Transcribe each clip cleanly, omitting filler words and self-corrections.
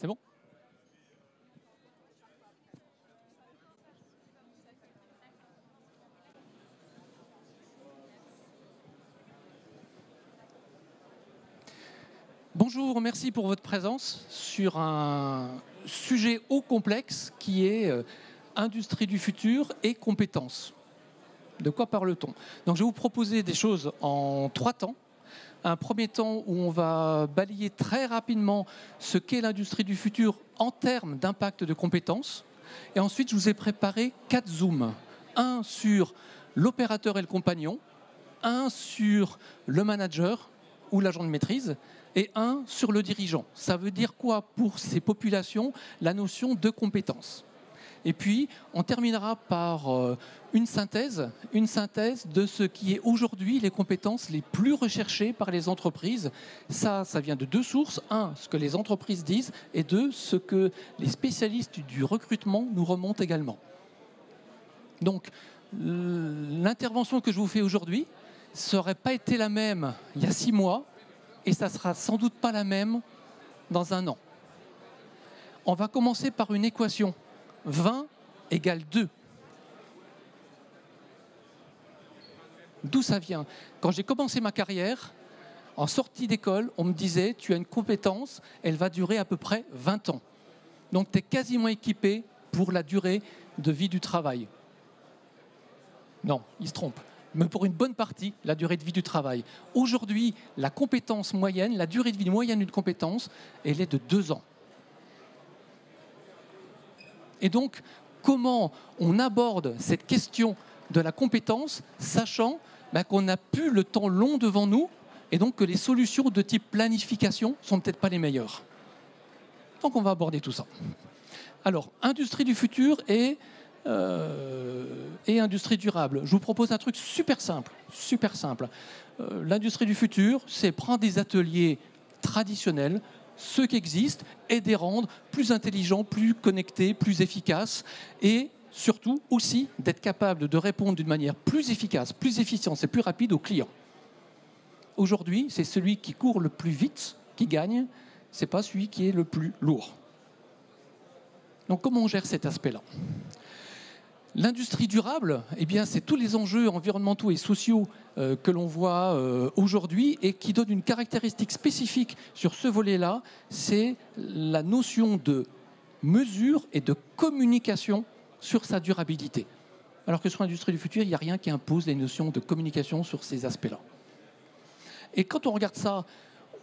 C'est bon? Bonjour, merci pour votre présence sur un sujet haut complexe qui est industrie du futur et compétences. De quoi parle-t-on? Donc je vais vous proposer des choses en 3 temps. Un premier temps où on va balayer très rapidement ce qu'est l'industrie du futur en termes d'impact de compétences. Et ensuite, je vous ai préparé 4 zooms. Un sur l'opérateur et le compagnon, un sur le manager ou l'agent de maîtrise, et un sur le dirigeant. Ça veut dire quoi pour ces populations, la notion de compétence? Et puis, on terminera par une synthèse de ce qui est aujourd'hui les compétences les plus recherchées par les entreprises. Ça vient de 2 sources. 1, ce que les entreprises disent, et 2, ce que les spécialistes du recrutement nous remontent également. Donc, l'intervention que je vous fais aujourd'hui n'aurait pas été la même il y a 6 mois, et ça ne sera sans doute pas la même dans 1 an. On va commencer par une équation. 20 égale 2. D'où ça vient? Quand j'ai commencé ma carrière, en sortie d'école, on me disait « tu as une compétence, elle va durer à peu près 20 ans. Donc tu es quasiment équipé pour la durée de vie du travail. » Non, il se trompe. Mais pour une bonne partie, la durée de vie du travail. Aujourd'hui, la compétence moyenne, la durée de vie moyenne d'une compétence, elle est de 2 ans. Et donc, comment on aborde cette question de la compétence, sachant qu'on n'a plus le temps long devant nous, et donc que les solutions de type planification ne sont peut-être pas les meilleures. Donc on va aborder tout ça. Alors, industrie du futur et industrie durable. Je vous propose un truc super simple. L'industrie du futur, c'est prendre des ateliers traditionnels, ceux qui existent, et les rendre plus intelligents, plus connectés, plus efficaces, et surtout aussi d'être capable de répondre d'une manière plus efficace, plus efficiente et plus rapide aux clients. Aujourd'hui, c'est celui qui court le plus vite qui gagne, ce n'est pas celui qui est le plus lourd. Donc comment on gère cet aspect-là? L'industrie durable, eh bien, c'est tous les enjeux environnementaux et sociaux que l'on voit aujourd'hui et qui donnent une caractéristique spécifique sur ce volet-là, c'est la notion de mesure et de communication sur sa durabilité. Alors que sur l'industrie du futur, il n'y a rien qui impose les notions de communication sur ces aspects-là. Et quand on regarde ça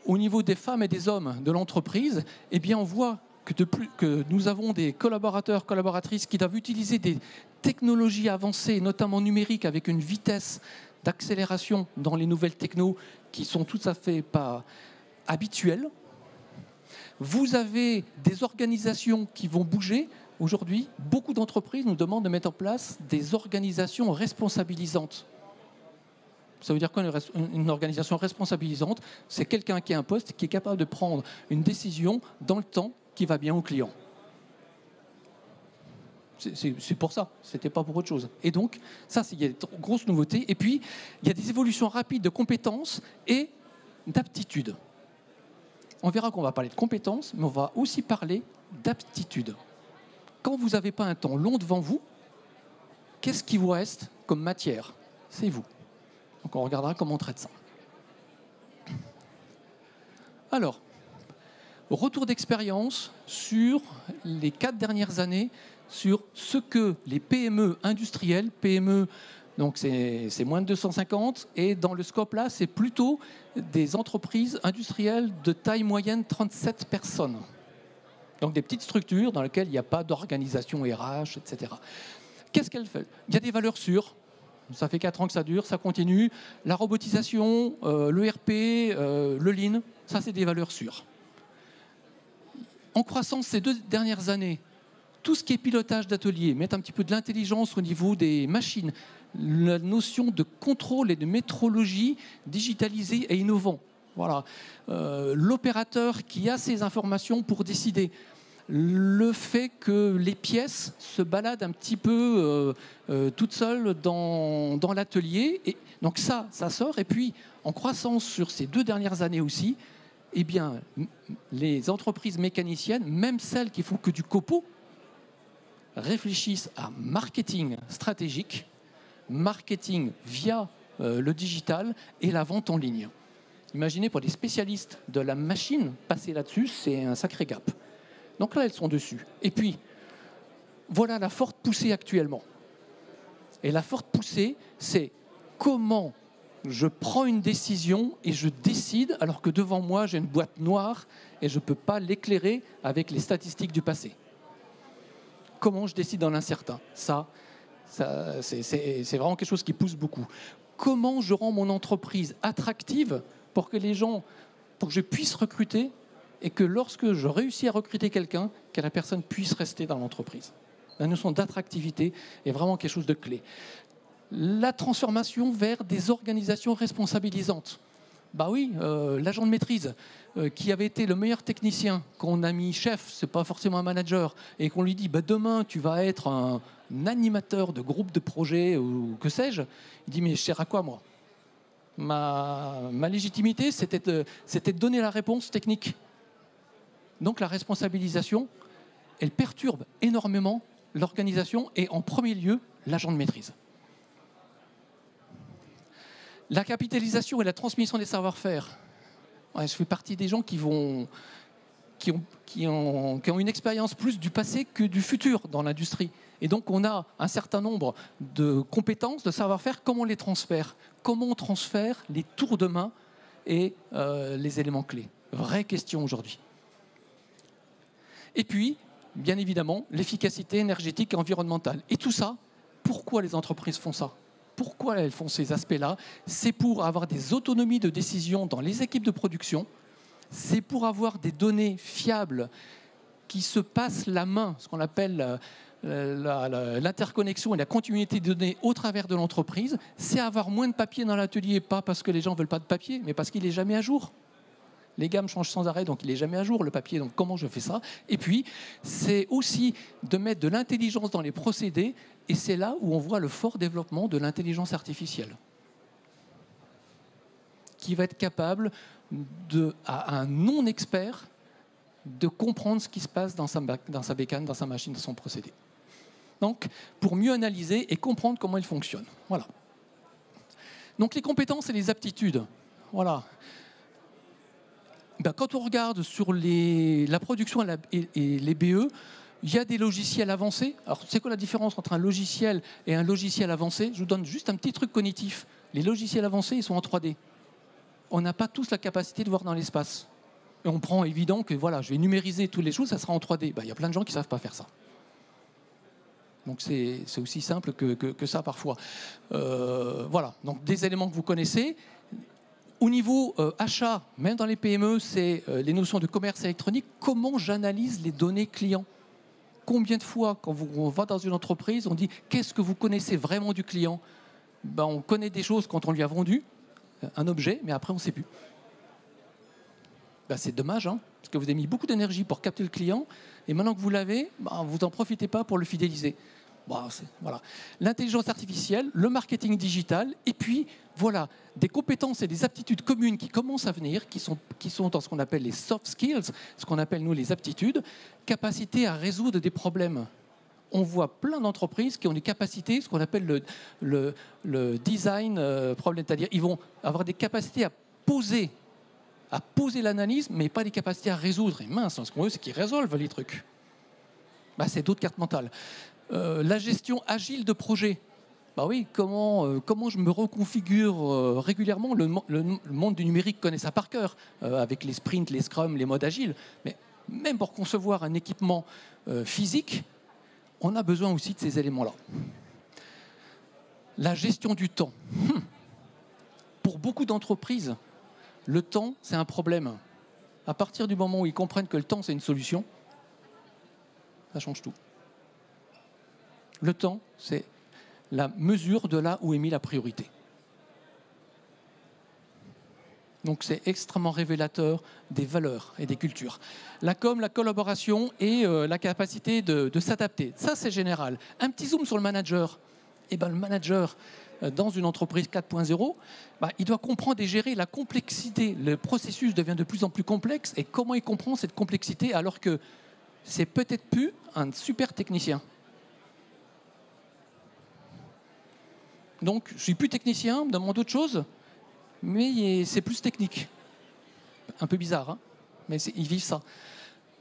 au niveau des femmes et des hommes de l'entreprise, eh bien, on voit que nous avons des collaborateurs, collaboratrices qui doivent utiliser des technologies avancées, notamment numériques, avec une vitesse d'accélération dans les nouvelles technos qui sont tout à fait pas habituelles. Vous avez des organisations qui vont bouger. Aujourd'hui, beaucoup d'entreprises nous demandent de mettre en place des organisations responsabilisantes. Ça veut dire quoi une organisation responsabilisante? C'est quelqu'un qui a un poste qui est capable de prendre une décision dans le temps qui va bien au client. C'est pour ça, ce n'était pas pour autre chose. Et donc, ça, il y a des grosses nouveautés. Et puis, il y a des évolutions rapides de compétences et d'aptitudes. On verra qu'on va parler de compétences, mais on va aussi parler d'aptitudes. Quand vous n'avez pas un temps long devant vous, qu'est-ce qui vous reste comme matière? C'est vous. Donc, on regardera comment on traite ça. Alors, retour d'expérience sur les 4 dernières années, sur ce que les PME industrielles, PME, donc c'est moins de 250, et dans le scope là, c'est plutôt des entreprises industrielles de taille moyenne, 37 personnes. Donc des petites structures dans lesquelles il n'y a pas d'organisation RH, etc. Qu'est-ce qu'elles font? Il y a des valeurs sûres. Ça fait 4 ans que ça dure, ça continue. La robotisation, l'ERP, le Lean, ça c'est des valeurs sûres. En croissance ces 2 dernières années, tout ce qui est pilotage d'atelier, mettre un petit peu de l'intelligence au niveau des machines, la notion de contrôle et de métrologie digitalisée et innovant. Voilà. L'opérateur qui a ces informations pour décider. Le fait que les pièces se baladent un petit peu toutes seules dans l'atelier. Et donc ça sort. Et puis, en croissance sur ces 2 dernières années aussi, eh bien, les entreprises mécaniciennes, même celles qui font que du copeau, réfléchissent à marketing stratégique, marketing via le digital et la vente en ligne. Imaginez pour des spécialistes de la machine, passer là-dessus, c'est un sacré gap. Donc là, elles sont dessus. Et puis, voilà la forte poussée actuellement. Et la forte poussée, c'est comment je prends une décision et je décide alors que devant moi, j'ai une boîte noire et je ne peux pas l'éclairer avec les statistiques du passé. Comment je décide dans l'incertain? Ça c'est vraiment quelque chose qui pousse beaucoup. Comment je rends mon entreprise attractive pour que les gens, pour que je puisse recruter et que lorsque je réussis à recruter quelqu'un, que la personne puisse rester dans l'entreprise. La notion d'attractivité est vraiment quelque chose de clé. La transformation vers des organisations responsabilisantes. Bah oui, l'agent de maîtrise qui avait été le meilleur technicien, qu'on a mis chef, c'est pas forcément un manager, et qu'on lui dit bah, demain tu vas être un animateur de groupe de projet ou que sais-je, il dit mais je sers à quoi moi? Ma légitimité, c'était de donner la réponse technique. Donc la responsabilisation, elle perturbe énormément l'organisation et en premier lieu l'agent de maîtrise. La capitalisation et la transmission des savoir-faire. Ouais, je fais partie des gens qui ont une expérience plus du passé que du futur dans l'industrie. Et donc on a un certain nombre de compétences, de savoir-faire, comment on les transfère? Comment on transfère les tours de main et les éléments clés? Vraie question aujourd'hui. Et puis, bien évidemment, l'efficacité énergétique et environnementale. Et tout ça, pourquoi les entreprises font ça? Pourquoi elles font ces aspects-là? C'est pour avoir des autonomies de décision dans les équipes de production, c'est pour avoir des données fiables qui se passent la main, ce qu'on appelle l'interconnexion et la continuité de données au travers de l'entreprise, c'est avoir moins de papier dans l'atelier, pas parce que les gens ne veulent pas de papier, mais parce qu'il n'est jamais à jour. Les gammes changent sans arrêt, donc il n'est jamais à jour, le papier. Donc comment je fais ça? Et puis, c'est aussi de mettre de l'intelligence dans les procédés, et c'est là où on voit le fort développement de l'intelligence artificielle, qui va être capable, à un non-expert, de comprendre ce qui se passe dans sa bécane, dans sa machine, dans son procédé. Donc, pour mieux analyser et comprendre comment il fonctionne. Voilà. Donc, les compétences et les aptitudes. Voilà. Ben, quand on regarde sur la production et les BE, il y a des logiciels avancés. Alors, c'est quoi la différence entre un logiciel et un logiciel avancé? Je vous donne juste un petit truc cognitif. Les logiciels avancés, ils sont en 3D. On n'a pas tous la capacité de voir dans l'espace. Et on prend évident que voilà, je vais numériser toutes les choses, ça sera en 3D. Ben, il y a plein de gens qui ne savent pas faire ça. Donc c'est aussi simple que ça parfois. Voilà, donc des éléments que vous connaissez. Au niveau achat, même dans les PME, c'est les notions de commerce électronique. Comment j'analyse les données clients? Combien de fois, quand on va dans une entreprise, on dit qu'est-ce que vous connaissez vraiment du client? Ben, on connaît des choses quand on lui a vendu un objet, mais après on ne sait plus. Ben, c'est dommage, hein, parce que vous avez mis beaucoup d'énergie pour capter le client, et maintenant que vous l'avez, ben, vous n'en profitez pas pour le fidéliser. Bon, voilà. L'intelligence artificielle, le marketing digital, et puis voilà, des compétences et des aptitudes communes qui commencent à venir, qui sont dans ce qu'on appelle les soft skills, ce qu'on appelle nous les aptitudes, capacité à résoudre des problèmes. On voit plein d'entreprises qui ont des capacités, ce qu'on appelle le design problem, c'est-à-dire ils vont avoir des capacités à poser l'analyse, mais pas des capacités à résoudre. Et mince, ce qu'on veut, c'est qu'ils résolvent les trucs. Bah, c'est d'autres cartes mentales. La gestion agile de projet. Bah oui, comment je me reconfigure régulièrement? Le monde du numérique connaît ça par cœur, avec les sprints, les scrums, les modes agiles. Mais même pour concevoir un équipement physique, on a besoin aussi de ces éléments-là. La gestion du temps. Pour beaucoup d'entreprises, le temps, c'est un problème. À partir du moment où ils comprennent que le temps, c'est une solution, ça change tout. Le temps, c'est la mesure de là où est mis la priorité. Donc c'est extrêmement révélateur des valeurs et des cultures. La com, la collaboration et la capacité de s'adapter. Ça, c'est général. Un petit zoom sur le manager. Eh ben, le manager dans une entreprise 4.0, il doit comprendre et gérer la complexité. Le processus devient de plus en plus complexe. Et comment il comprend cette complexité alors que c'est peut-être plus un super technicien? Donc, je ne suis plus technicien, on me demande autre chose, mais c'est plus technique. Un peu bizarre, hein, mais ils vivent ça.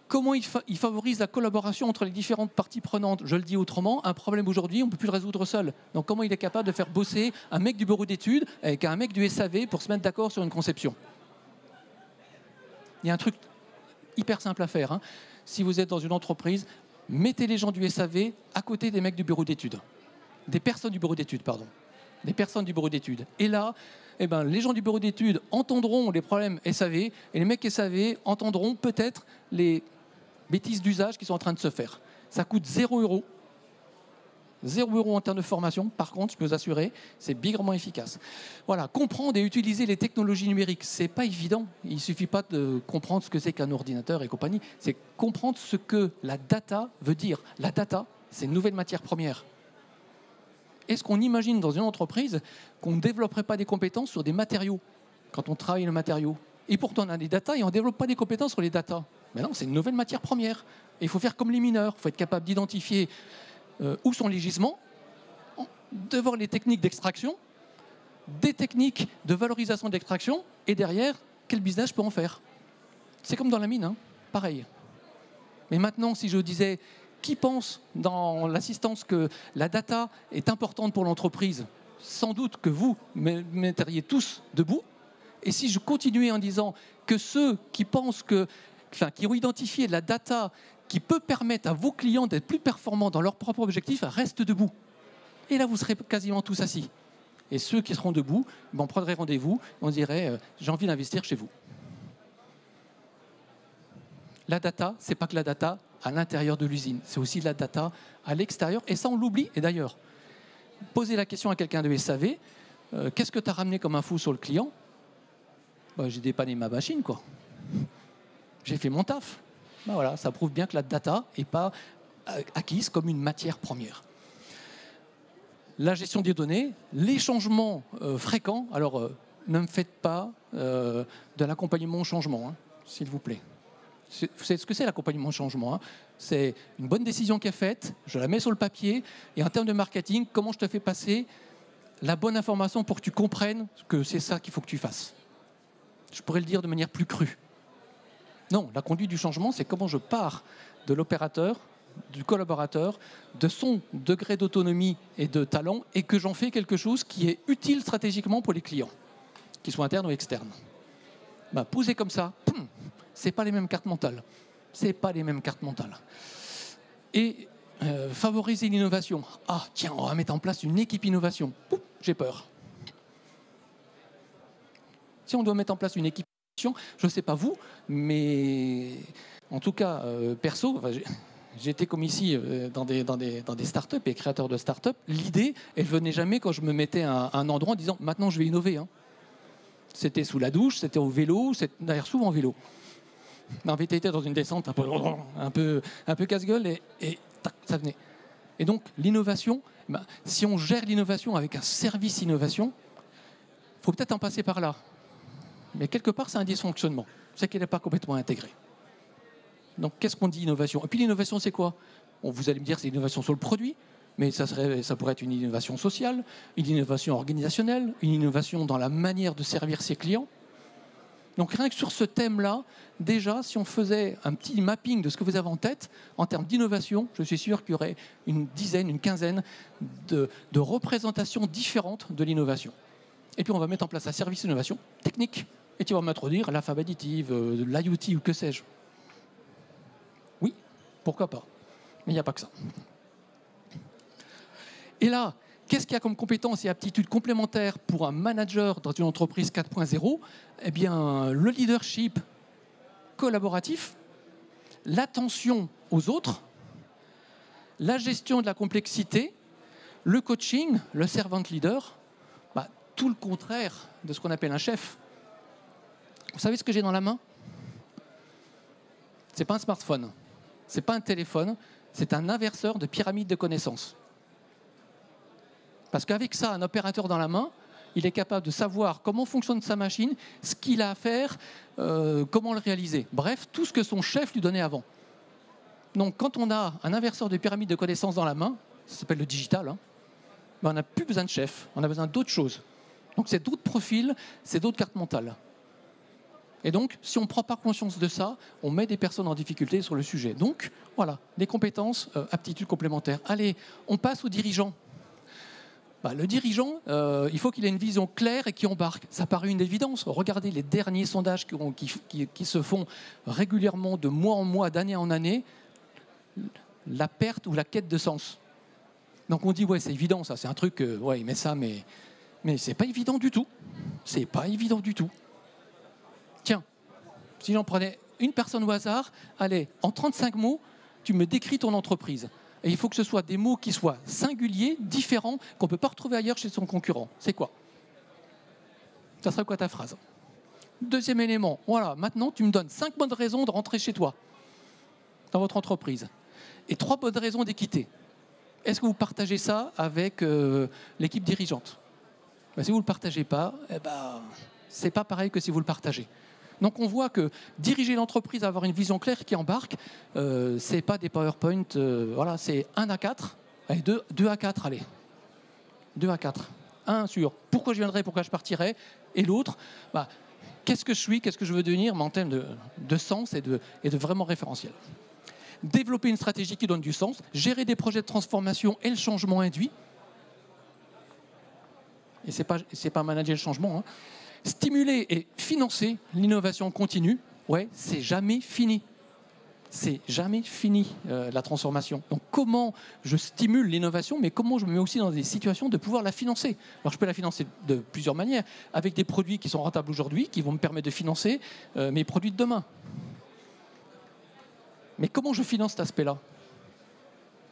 Comment il favorise la collaboration entre les différentes parties prenantes? Je le dis autrement, un problème aujourd'hui, on ne peut plus le résoudre seul. Donc comment il est capable de faire bosser un mec du bureau d'études avec un mec du SAV pour se mettre d'accord sur une conception? Il y a un truc hyper simple à faire. Hein. Si vous êtes dans une entreprise, mettez les gens du SAV à côté des mecs du bureau d'études. Des personnes du bureau d'études, pardon. Des personnes du bureau d'études. Et là, les gens du bureau d'études entendront les problèmes SAV et les mecs SAV entendront peut-être les bêtises d'usage qui sont en train de se faire. Ça coûte 0 €. 0 € en termes de formation. Par contre, je peux vous assurer, c'est bigrement efficace. Voilà, comprendre et utiliser les technologies numériques, c'est pas évident. Il suffit pas de comprendre ce que c'est qu'un ordinateur et compagnie. C'est comprendre ce que la data veut dire. La data, c'est une nouvelle matière première. Est-ce qu'on imagine dans une entreprise qu'on ne développerait pas des compétences sur des matériaux quand on travaille le matériau? Et pourtant, on a des datas et on ne développe pas des compétences sur les datas. Mais non, c'est une nouvelle matière première. Et il faut faire comme les mineurs. Il faut être capable d'identifier où sont les gisements, de voir les techniques d'extraction, des techniques de valorisation d'extraction, et derrière, quel business je peux en faire. C'est comme dans la mine, hein, pareil. Mais maintenant, si je disais, qui pense dans l'assistance que la data est importante pour l'entreprise? Sans doute que vous metteriez tous debout. Et si je continuais en disant que ceux qui pensent qui ont identifié la data qui peut permettre à vos clients d'être plus performants dans leurs propres objectifs, restent debout. Et là, vous serez quasiment tous assis. Et ceux qui seront debout, on prendrait rendez-vous, on dirait j'ai envie d'investir chez vous. La data, c'est pas que la data à l'intérieur de l'usine, c'est aussi de la data à l'extérieur. Et ça, on l'oublie. Et d'ailleurs, posez la question à quelqu'un de SAV, qu'est-ce que tu as ramené comme info sur le client? J'ai dépanné ma machine, quoi. J'ai fait mon taf. Voilà, ça prouve bien que la data n'est pas acquise comme une matière première. La gestion des données, les changements fréquents. Alors, ne me faites pas de l'accompagnement au changement, hein, s'il vous plaît. Vous savez ce que c'est l'accompagnement au changement, hein? C'est une bonne décision qui est faite, je la mets sur le papier, et en termes de marketing, comment je te fais passer la bonne information pour que tu comprennes que c'est ça qu'il faut que tu fasses. Je pourrais le dire de manière plus crue. Non, la conduite du changement, c'est comment je pars de l'opérateur, du collaborateur, de son degré d'autonomie et de talent, et que j'en fais quelque chose qui est utile stratégiquement pour les clients, qu'ils soient internes ou externes. Poser comme ça, c'est pas les mêmes cartes mentales. C'est pas les mêmes cartes mentales. Et favoriser l'innovation. Ah, tiens, on va mettre en place une équipe innovation. J'ai peur. Si on doit mettre en place une équipe innovation, je ne sais pas vous, mais en tout cas, perso, j'étais comme ici dans des startups et créateurs de startups. L'idée, elle venait jamais quand je me mettais à un endroit en disant maintenant je vais innover. Hein. C'était sous la douche, c'était au vélo, d'ailleurs souvent en vélo. En VTT dans une descente un peu casse-gueule et tac, ça venait. Et donc l'innovation, si on gère l'innovation avec un service innovation, il faut peut-être en passer par là. Mais quelque part, c'est un dysfonctionnement. C'est qu'elle n'est pas complètement intégrée. Donc qu'est-ce qu'on dit innovation? Et puis l'innovation, c'est quoi? Vous allez me dire c'est l'innovation sur le produit, mais ça pourrait être une innovation sociale, une innovation organisationnelle, une innovation dans la manière de servir ses clients. Donc rien que sur ce thème-là, déjà, si on faisait un petit mapping de ce que vous avez en tête, en termes d'innovation, je suis sûr qu'il y aurait une dizaine, une quinzaine de représentations différentes de l'innovation. Et puis on va mettre en place un service d'innovation technique, et tu vas m'introduire l'alphabet additive, l'IoT ou que sais-je. Oui, pourquoi pas. Mais il n'y a pas que ça. Et là, qu'est-ce qu'il y a comme compétences et aptitudes complémentaires pour un manager dans une entreprise 4.0 ? Eh bien, le leadership collaboratif, l'attention aux autres, la gestion de la complexité, le coaching, le servant leader, tout le contraire de ce qu'on appelle un chef. Vous savez ce que j'ai dans la main ? Ce n'est pas un smartphone, ce n'est pas un téléphone, c'est un inverseur de pyramide de connaissances. Parce qu'avec ça, un opérateur dans la main, il est capable de savoir comment fonctionne sa machine, ce qu'il a à faire, comment le réaliser. Bref, tout ce que son chef lui donnait avant. Donc quand on a un inverseur de pyramide de connaissances dans la main, ça s'appelle le digital, hein, ben on n'a plus besoin de chef, on a besoin d'autres choses. Donc c'est d'autres profils, c'est d'autres cartes mentales. Et donc, si on ne prend pas conscience de ça, on met des personnes en difficulté sur le sujet. Donc, voilà, des compétences, aptitudes complémentaires. Allez, on passe aux dirigeants. Bah, le dirigeant, il faut qu'il ait une vision claire et qui embarque. Ça paraît une évidence. Regardez les derniers sondages qui se font régulièrement de mois en mois, d'année en année. La perte ou la quête de sens. Donc on dit, ouais, c'est évident, ça, c'est un truc, ouais, il met ça, mais c'est pas évident du tout. C'est pas évident du tout. Tiens, si j'en prenais une personne au hasard, allez, en 35 mots, tu me décris ton entreprise. Et il faut que ce soit des mots qui soient singuliers, différents, qu'on ne peut pas retrouver ailleurs chez son concurrent. C'est quoi? Ça serait quoi ta phrase? Deuxième élément, voilà, maintenant tu me donnes 5 bonnes raisons de rentrer chez toi, dans votre entreprise, et 3 bonnes raisons de quitter. Est-ce que vous partagez ça avec l'équipe dirigeante? Ben, si vous ne le partagez pas, eh ben, ce n'est pas pareil que si vous le partagez. Donc on voit que diriger l'entreprise, avoir une vision claire qui embarque, ce n'est pas des PowerPoint, voilà, c'est 1 à 4, allez, 2 à 4, allez. 2 à 4. Un sur pourquoi je viendrai, pourquoi je partirai, et l'autre, bah, qu'est-ce que je suis, qu'est-ce que je veux devenir, mais en termes de sens et de vraiment référentiel. Développer une stratégie qui donne du sens, gérer des projets de transformation et le changement induit. Et ce n'est pas manager le changement, hein. Stimuler et financer l'innovation continue, ouais, c'est jamais fini. C'est jamais fini, la transformation. Donc comment je stimule l'innovation, mais comment je me mets aussi dans des situations de pouvoir la financer. Alors je peux la financer de plusieurs manières, avec des produits qui sont rentables aujourd'hui, qui vont me permettre de financer mes produits de demain. Mais comment je finance cet aspect-là?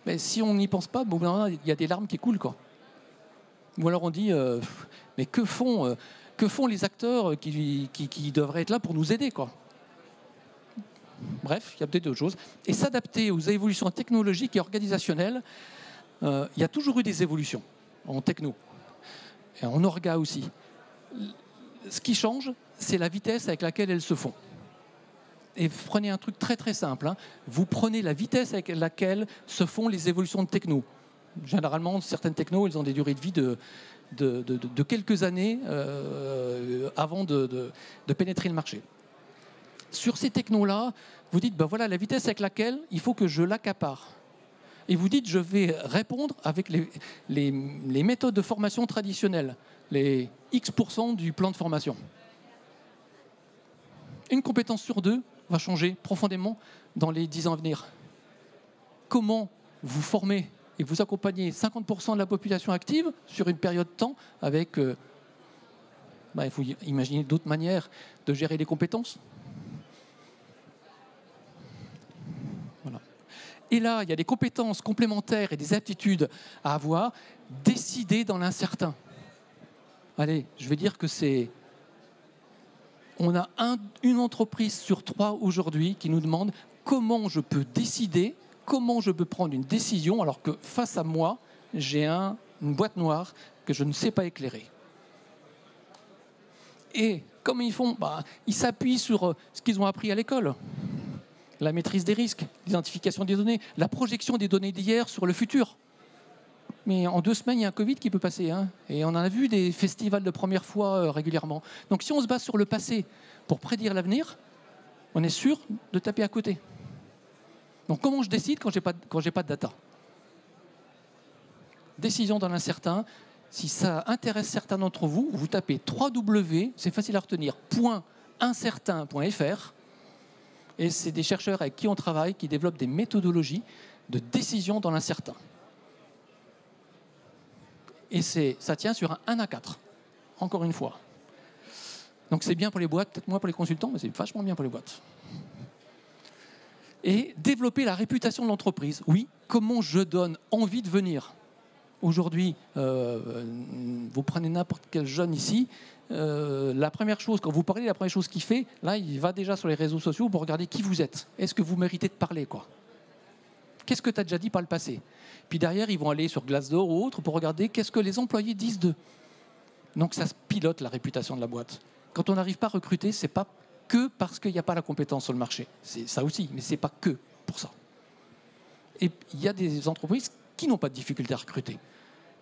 Mais si on n'y pense pas, bon, il y a des larmes qui coulent, quoi. Ou alors on dit, mais que font les acteurs qui devraient être là pour nous aider, quoi? Bref, il y a peut-être d'autres choses. Et s'adapter aux évolutions technologiques et organisationnelles, il y a toujours eu des évolutions en techno, et en orga aussi. Ce qui change, c'est la vitesse avec laquelle elles se font. Et vous prenez un truc très très simple, hein. Vous prenez la vitesse avec laquelle se font les évolutions de techno. Généralement, certaines technos, elles ont des durées de vie de quelques années avant de pénétrer le marché. Sur ces technos-là, vous dites, ben voilà la vitesse avec laquelle il faut que je l'accapare. Et vous dites, je vais répondre avec les méthodes de formation traditionnelles, les X% du plan de formation. Une compétence sur 2 va changer profondément dans les 10 ans à venir. Comment vous formez et vous accompagnez 50% de la population active sur une période de temps avec... il faut imaginer d'autres manières de gérer les compétences. Voilà. Et là, il y a des compétences complémentaires et des aptitudes à avoir, décider dans l'incertain. Allez, je vais dire que c'est... On a une entreprise sur 3 aujourd'hui qui nous demande comment je peux décider, comment je peux prendre une décision alors que face à moi, j'ai une boîte noire que je ne sais pas éclairer. Et comment ils font? Ils s'appuient sur ce qu'ils ont appris à l'école. La maîtrise des risques, l'identification des données, la projection des données d'hier sur le futur. Mais en 2 semaines, il y a un Covid qui peut passer, hein, et on en a vu des festivals de première fois régulièrement. Donc si on se base sur le passé pour prédire l'avenir, on est sûr de taper à côté. Donc comment je décide quand j'ai pas de data? Décision dans l'incertain. Si ça intéresse certains d'entre vous, vous tapez 3W, c'est facile à retenir, .incertain.fr, et c'est des chercheurs avec qui on travaille qui développent des méthodologies de décision dans l'incertain. Et ça tient sur un 1 à 4, encore une fois. Donc c'est bien pour les boîtes, peut-être moins pour les consultants, mais c'est vachement bien pour les boîtes. Et développer la réputation de l'entreprise. Oui, comment je donne envie de venir? Aujourd'hui, vous prenez n'importe quel jeune ici, la première chose, quand vous parlez, la première chose qu'il fait, là, il va déjà sur les réseaux sociaux pour regarder qui vous êtes. Est-ce que vous méritez de parler, quoi? Qu'est-ce que tu as déjà dit par le passé? Puis derrière, ils vont aller sur Glassdoor ou autre pour regarder qu'est-ce que les employés disent d'eux. Donc ça se pilote la réputation de la boîte. Quand on n'arrive pas à recruter, ce n'est pas que parce qu'il n'y a pas la compétence sur le marché. C'est ça aussi, mais ce n'est pas que pour ça. Et il y a des entreprises qui n'ont pas de difficulté à recruter.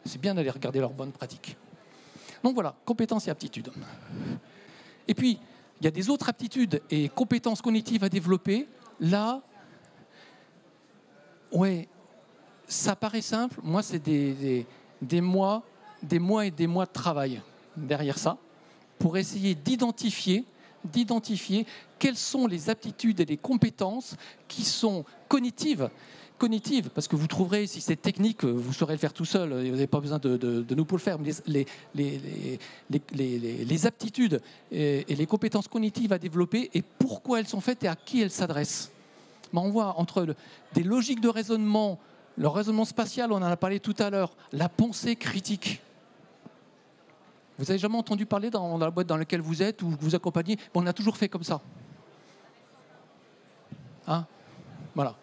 C'est bien d'aller regarder leurs bonnes pratiques. Donc voilà, compétences et aptitudes. Et puis, il y a des autres aptitudes et compétences cognitives à développer. Là, ouais, ça paraît simple. Moi, c'est des mois et des mois de travail derrière ça pour essayer d'identifier quelles sont les aptitudes et les compétences qui sont cognitives, parce que vous trouverez, si c'est technique, vous saurez le faire tout seul, vous n'avez pas besoin de nous pour le faire, mais les aptitudes et les compétences cognitives à développer et pourquoi elles sont faites et à qui elles s'adressent. On voit entre des logiques de raisonnement, le raisonnement spatial, on en a parlé tout à l'heure, la pensée critique. Vous avez jamais entendu parler dans la boîte dans laquelle vous êtes ou que vous accompagnez? On a toujours fait comme ça. Hein? Voilà.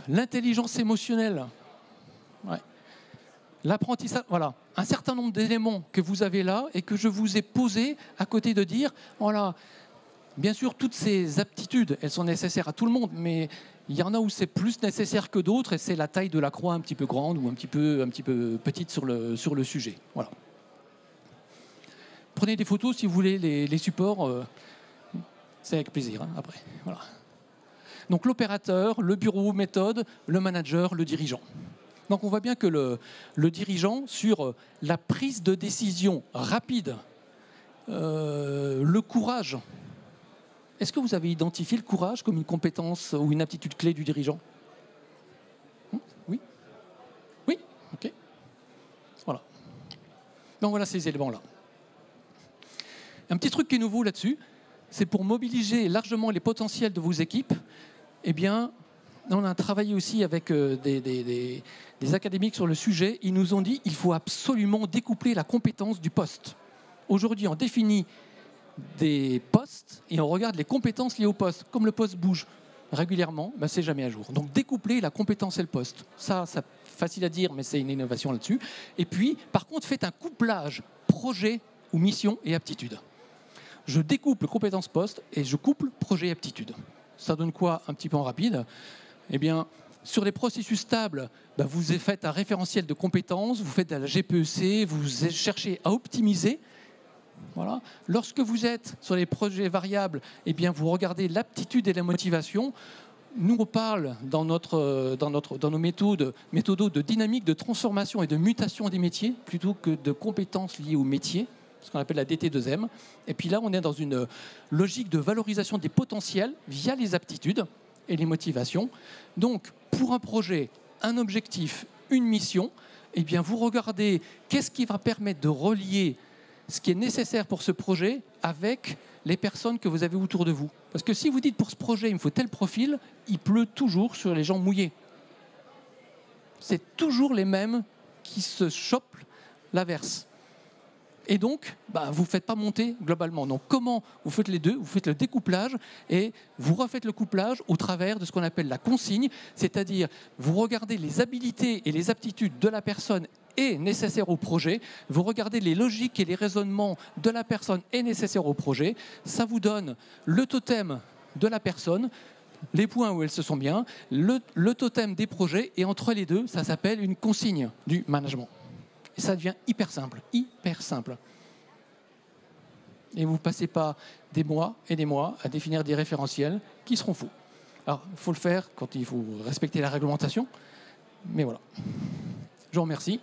L'intelligence émotionnelle. Ouais. L'apprentissage. Voilà. Un certain nombre d'éléments que vous avez là et que je vous ai posés à côté de dire, voilà, bien sûr, toutes ces aptitudes, elles sont nécessaires à tout le monde, mais il y en a où c'est plus nécessaire que d'autres et c'est la taille de la croix un petit peu grande ou un petit peu petite sur le sujet. Voilà. Prenez des photos si vous voulez les supports, c'est avec plaisir hein, après. Voilà. Donc l'opérateur, le bureau méthode, le manager, le dirigeant. Donc on voit bien que le dirigeant, sur la prise de décision rapide, le courage. Est-ce que vous avez identifié le courage comme une compétence ou une aptitude clé du dirigeant? Oui? Oui? Ok. Voilà. Donc voilà ces éléments-là. Un petit truc qui est nouveau là-dessus, c'est pour mobiliser largement les potentiels de vos équipes, eh bien, on a travaillé aussi avec des académiques sur le sujet. Ils nous ont dit qu'il faut absolument découpler la compétence du poste. Aujourd'hui, on définit des postes et on regarde les compétences liées au poste. Comme le poste bouge régulièrement, ben c'est jamais à jour. Donc découpler la compétence et le poste. Ça facile à dire, mais c'est une innovation là-dessus. Et puis, par contre, faites un couplage projet ou mission et aptitude. Je découple compétences poste et je couple projet et aptitude. Ça donne quoi un petit peu en rapide? Eh bien, sur les processus stables, ben vous faites un référentiel de compétences, vous faites de la GPEC, vous cherchez à optimiser. Voilà. Lorsque vous êtes sur les projets variables, eh bien, vous regardez l'aptitude et la motivation. Nous, on parle dans nos méthodos de dynamique, de transformation et de mutation des métiers, plutôt que de compétences liées au métier, ce qu'on appelle la DT2M. Et puis là, on est dans une logique de valorisation des potentiels via les aptitudes et les motivations. Donc, pour un projet, un objectif, une mission, eh bien, vous regardez qu'est-ce qui va permettre de relier ce qui est nécessaire pour ce projet avec les personnes que vous avez autour de vous. Parce que si vous dites pour ce projet, il me faut tel profil, il pleut toujours sur les gens mouillés. C'est toujours les mêmes qui se chopent l'averse. Et donc, vous ne faites pas monter globalement. Donc comment vous faites les deux? Vous faites le découplage et vous refaites le couplage au travers de ce qu'on appelle la consigne, c'est-à-dire vous regardez les habilités et les aptitudes de la personne est nécessaire au projet, vous regardez les logiques et les raisonnements de la personne est nécessaire au projet, ça vous donne le totem de la personne, les points où elles se sont bien, le totem des projets, et entre les deux, ça s'appelle une consigne du management. Et ça devient hyper simple, hyper simple. Et vous ne passez pas des mois et des mois à définir des référentiels qui seront faux. Alors, il faut le faire quand il faut respecter la réglementation, mais voilà. Je vous remercie.